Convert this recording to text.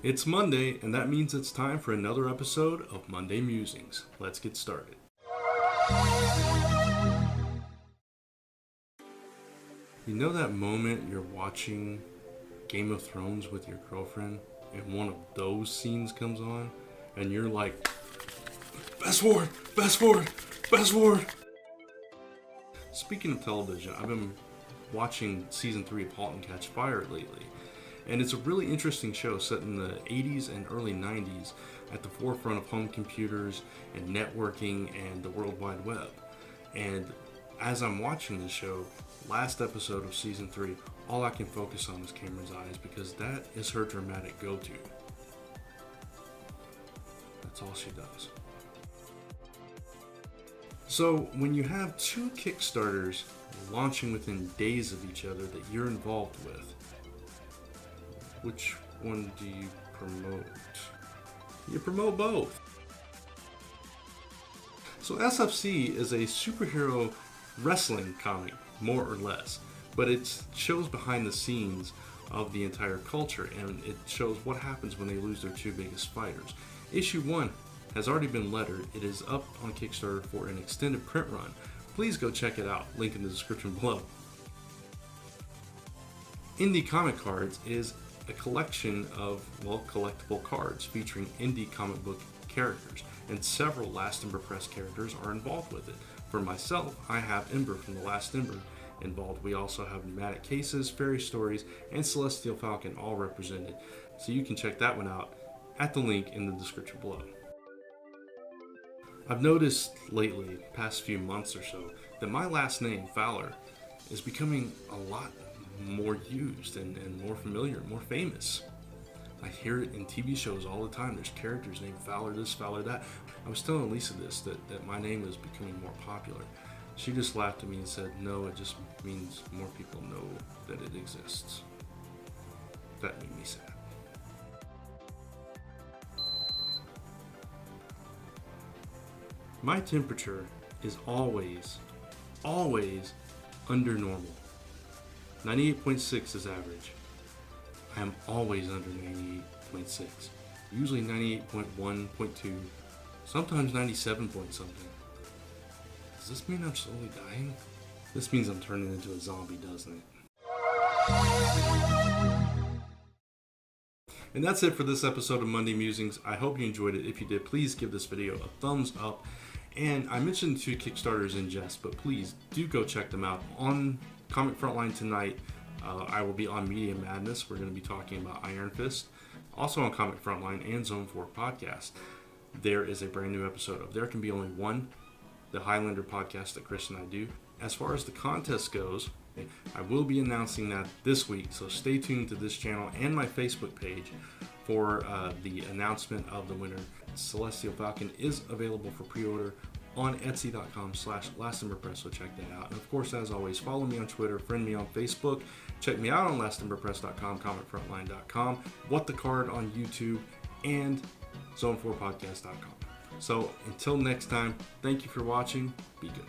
It's Monday, and that means it's time for another episode of Monday Musings. Let's get started. You know that moment you're watching Game of Thrones with your girlfriend, and one of those scenes comes on, and you're like, fast forward, fast forward, fast forward. Speaking of television, I've been watching season 3 of Halt and Catch Fire lately. And it's a really interesting show set in the 80s and early 90s at the forefront of home computers and networking and the World Wide Web. And as I'm watching this show, last episode of season 3, all I can focus on is Cameron's eyes because that is her dramatic go-to. That's all she does. So when you have two Kickstarters launching within days of each other that you're involved with, which one do you promote? You promote both. So SFC is a superhero wrestling comic, more or less, but it shows behind the scenes of the entire culture, and it shows what happens when they lose their two biggest fighters. Issue 1 has already been lettered. It is up on Kickstarter for an extended print run. Please go check it out, link in the description below. Indie Comic Cards is a collection of, collectible cards featuring indie comic book characters, and several Last Ember Press characters are involved with it. For myself, I have Ember from the Last Ember involved. We also have pneumatic cases, fairy stories, and Celestial Falcon all represented, so you can check that one out at the link in the description below. I've noticed lately, past few months or so, that my last name, Fowler, is becoming a lot more used and more familiar, more famous. I hear it in TV shows all the time. There's characters named Fowler this, Fowler that. I was telling Lisa this, that my name is becoming more popular. She just laughed at me and said, no, it just means more people know that it exists. That made me sad. My temperature is always under normal. 98.6 is average. I am always under 98.6. Usually 98.1.2, sometimes 97 point something. Does this mean I'm slowly dying? This means I'm turning into a zombie, doesn't it? And that's it for this episode of Monday Musings. I hope you enjoyed it. If you did, please give this video a thumbs up. And I mentioned 2 Kickstarters in jest, but please do go check them out. On Comic Frontline tonight, I will be on Media Madness. We're going to be talking about Iron Fist. Also on Comic Frontline and Zone 4 podcast, there is a brand new episode of There Can Be Only One, the Highlander podcast that Chris and I do. As far as the contest goes, I will be announcing that this week, so stay tuned to this channel and my Facebook page for the announcement of the winner. Celestial Falcon is available for pre-order on etsy.com/lastemberpress, so check that out. And of course, as always, follow me on Twitter, friend me on Facebook, check me out on lastemberpress.com, comicfrontline.com, What the Card on YouTube, and zone4podcast.com. So until next time, thank you for watching. Be good.